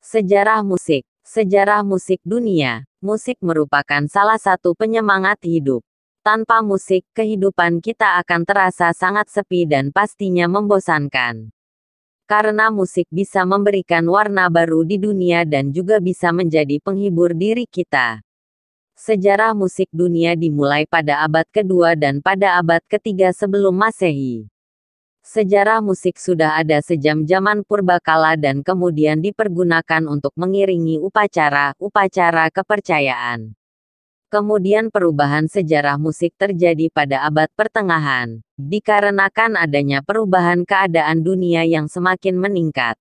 Sejarah musik. Sejarah musik dunia. Musik merupakan salah satu penyemangat hidup. Tanpa musik, kehidupan kita akan terasa sangat sepi dan pastinya membosankan. Karena musik bisa memberikan warna baru di dunia dan juga bisa menjadi penghibur diri kita. Sejarah musik dunia dimulai pada abad kedua dan pada abad ketiga sebelum Masehi. Sejarah musik sudah ada sejak zaman purbakala dan kemudian dipergunakan untuk mengiringi upacara kepercayaan. Kemudian perubahan sejarah musik terjadi pada abad pertengahan, dikarenakan adanya perubahan keadaan dunia yang semakin meningkat.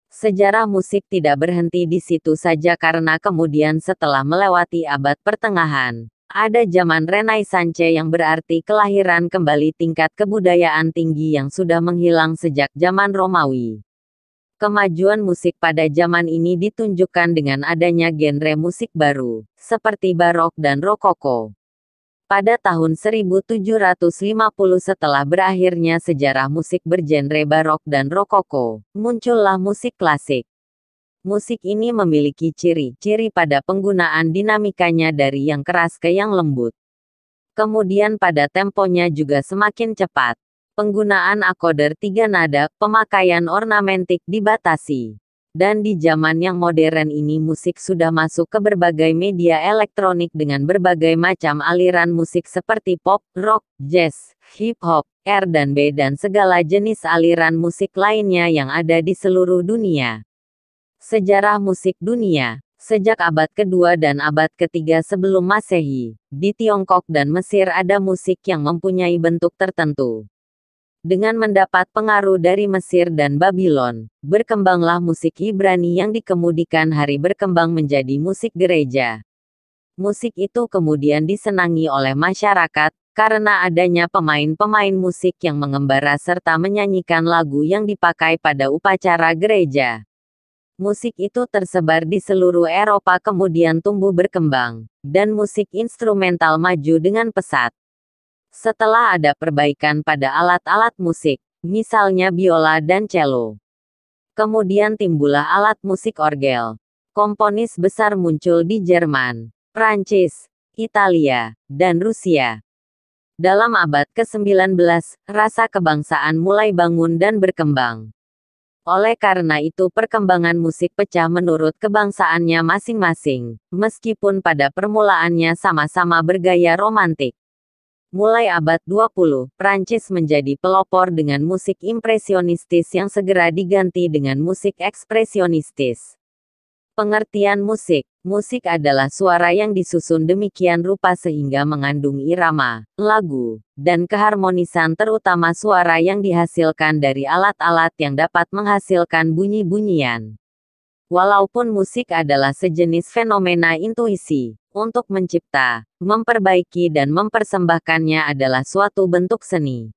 Sejarah musik tidak berhenti di situ saja karena kemudian setelah melewati abad pertengahan, ada zaman Renaissance yang berarti kelahiran kembali tingkat kebudayaan tinggi yang sudah menghilang sejak zaman Romawi. Kemajuan musik pada zaman ini ditunjukkan dengan adanya genre musik baru, seperti barok dan rokoko. Pada tahun 1750 setelah berakhirnya sejarah musik bergenre barok dan rokoko, muncullah musik klasik. Musik ini memiliki ciri-ciri pada penggunaan dinamikanya dari yang keras ke yang lembut. Kemudian pada temponya juga semakin cepat. Penggunaan akoder 3 nada, pemakaian ornamentik dibatasi. Dan di zaman yang modern ini musik sudah masuk ke berbagai media elektronik dengan berbagai macam aliran musik seperti pop, rock, jazz, hip hop, R&B dan segala jenis aliran musik lainnya yang ada di seluruh dunia. Sejarah musik dunia. Sejak abad kedua dan abad ketiga sebelum Masehi, di Tiongkok dan Mesir ada musik yang mempunyai bentuk tertentu. Dengan mendapat pengaruh dari Mesir dan Babylon, berkembanglah musik Ibrani yang dikemudikan hari berkembang menjadi musik gereja. Musik itu kemudian disenangi oleh masyarakat, karena adanya pemain-pemain musik yang mengembara serta menyanyikan lagu yang dipakai pada upacara gereja. Musik itu tersebar di seluruh Eropa kemudian tumbuh berkembang, dan musik instrumental maju dengan pesat. Setelah ada perbaikan pada alat-alat musik, misalnya biola dan cello. Kemudian timbullah alat musik orgel. Komponis besar muncul di Jerman, Prancis, Italia, dan Rusia. Dalam abad ke-19, rasa kebangsaan mulai bangun dan berkembang. Oleh karena itu perkembangan musik pecah menurut kebangsaannya masing-masing, meskipun pada permulaannya sama-sama bergaya romantik. Mulai abad 20, Prancis menjadi pelopor dengan musik impresionistis yang segera diganti dengan musik ekspresionistis. Pengertian musik. Musik adalah suara yang disusun demikian rupa sehingga mengandung irama, lagu, dan keharmonisan terutama suara yang dihasilkan dari alat-alat yang dapat menghasilkan bunyi-bunyian. Walaupun musik adalah sejenis fenomena intuisi, untuk mencipta, memperbaiki dan mempersembahkannya adalah suatu bentuk seni.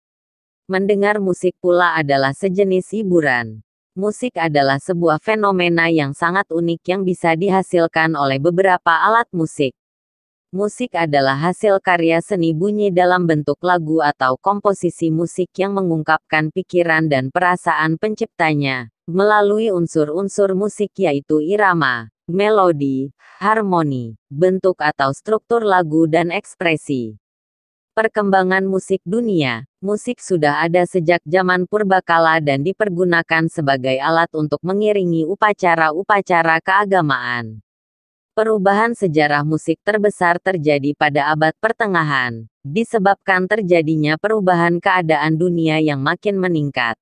Mendengar musik pula adalah sejenis hiburan. Musik adalah sebuah fenomena yang sangat unik yang bisa dihasilkan oleh beberapa alat musik. Musik adalah hasil karya seni bunyi dalam bentuk lagu atau komposisi musik yang mengungkapkan pikiran dan perasaan penciptanya, melalui unsur-unsur musik yaitu irama, melodi, harmoni, bentuk atau struktur lagu dan ekspresi. Perkembangan musik dunia. Musik sudah ada sejak zaman purbakala dan dipergunakan sebagai alat untuk mengiringi upacara-upacara keagamaan. Perubahan sejarah musik terbesar terjadi pada abad pertengahan, disebabkan terjadinya perubahan keadaan dunia yang makin meningkat.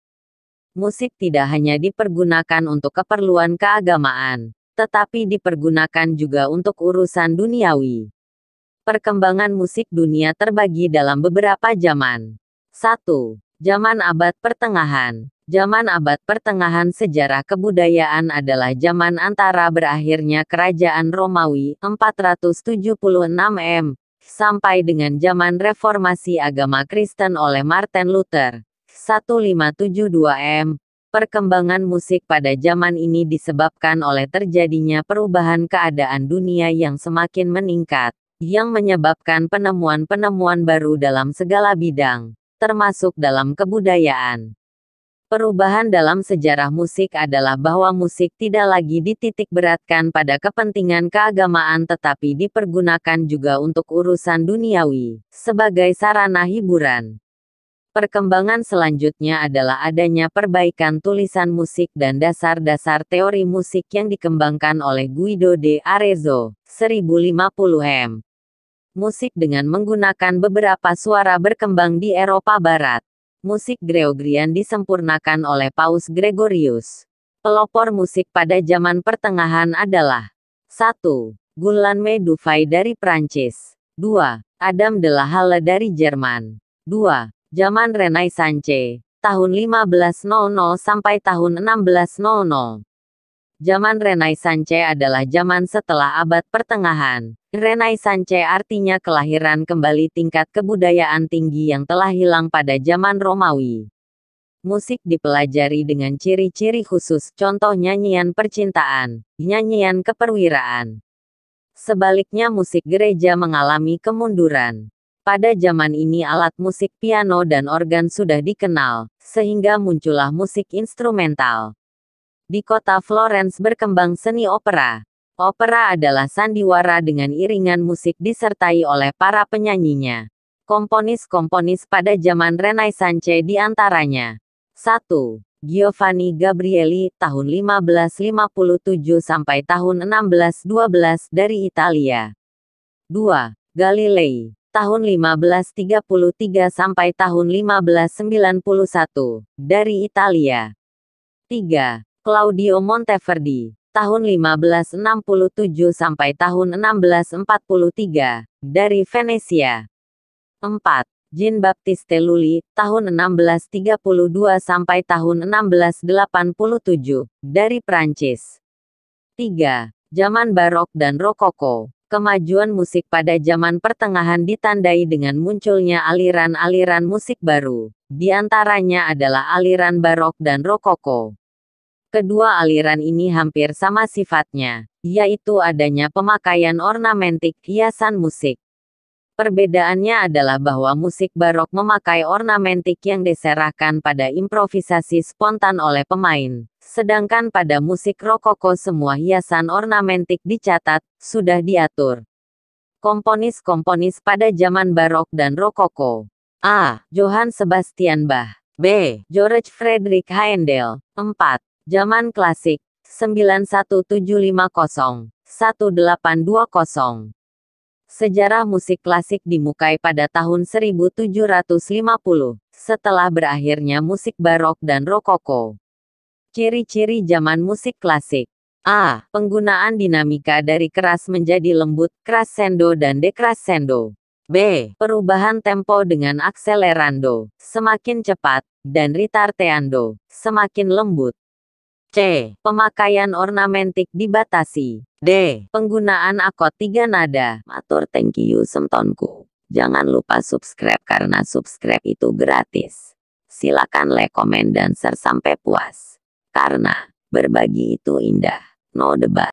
Musik tidak hanya dipergunakan untuk keperluan keagamaan, tetapi dipergunakan juga untuk urusan duniawi. Perkembangan musik dunia terbagi dalam beberapa zaman. 1. Zaman abad pertengahan. Zaman abad pertengahan sejarah kebudayaan adalah zaman antara berakhirnya kerajaan Romawi 476 m. sampai dengan zaman reformasi agama Kristen oleh Martin Luther 1572 m. Perkembangan musik pada zaman ini disebabkan oleh terjadinya perubahan keadaan dunia yang semakin meningkat, yang menyebabkan penemuan-penemuan baru dalam segala bidang, termasuk dalam kebudayaan. Perubahan dalam sejarah musik adalah bahwa musik tidak lagi dititik beratkan pada kepentingan keagamaan tetapi dipergunakan juga untuk urusan duniawi, sebagai sarana hiburan. Perkembangan selanjutnya adalah adanya perbaikan tulisan musik dan dasar-dasar teori musik yang dikembangkan oleh Guido de Arezzo, 1050 m. Musik dengan menggunakan beberapa suara berkembang di Eropa Barat. Musik Gregorian disempurnakan oleh Paus Gregorius. Pelopor musik pada zaman pertengahan adalah 1. Guillaume Dufay dari Prancis. 2. Adam de la Halle dari Jerman. 2. Zaman Renaissance, tahun 1500 sampai tahun 1600. Zaman Renaissance adalah zaman setelah abad pertengahan. Renaissance artinya kelahiran kembali tingkat kebudayaan tinggi yang telah hilang pada zaman Romawi. Musik dipelajari dengan ciri-ciri khusus, contoh nyanyian percintaan, nyanyian keperwiraan. Sebaliknya musik gereja mengalami kemunduran. Pada zaman ini alat musik piano dan organ sudah dikenal, sehingga muncullah musik instrumental. Di kota Florence berkembang seni opera. Opera adalah sandiwara dengan iringan musik disertai oleh para penyanyinya. Komponis-komponis pada zaman Renaissance di antaranya. 1. Giovanni Gabrieli, tahun 1557 sampai tahun 1612 dari Italia. 2. Galilei, tahun 1533 sampai tahun 1591, dari Italia. 3. Claudio Monteverdi, tahun 1567 sampai tahun 1643, dari Venesia. 4. Jean Baptiste Lully, tahun 1632 sampai tahun 1687, dari Prancis. 3. Zaman Barok dan Rokoko. Kemajuan musik pada zaman pertengahan ditandai dengan munculnya aliran-aliran musik baru. Di antaranya adalah aliran Barok dan Rokoko. Kedua aliran ini hampir sama sifatnya, yaitu adanya pemakaian ornamentik hiasan musik. Perbedaannya adalah bahwa musik barok memakai ornamentik yang diserahkan pada improvisasi spontan oleh pemain, sedangkan pada musik rokoko semua hiasan ornamentik dicatat, sudah diatur. Komponis-komponis pada zaman barok dan rokoko. A. Johann Sebastian Bach. B. George Frederick Handel. 4. Zaman klasik, 91750-1820. Sejarah musik klasik dimulai pada tahun 1750, setelah berakhirnya musik barok dan rokoko. Ciri-ciri zaman musik klasik. A. Penggunaan dinamika dari keras menjadi lembut, crescendo dan decrescendo. B. Perubahan tempo dengan accelerando, semakin cepat, dan ritardando, semakin lembut. C. Pemakaian ornamentik dibatasi. D. Penggunaan akord 3 nada. Matur thank you semtonku. Jangan lupa subscribe karena subscribe itu gratis. Silakan like, komen, dan share sampai puas. Karena berbagi itu indah. No debat.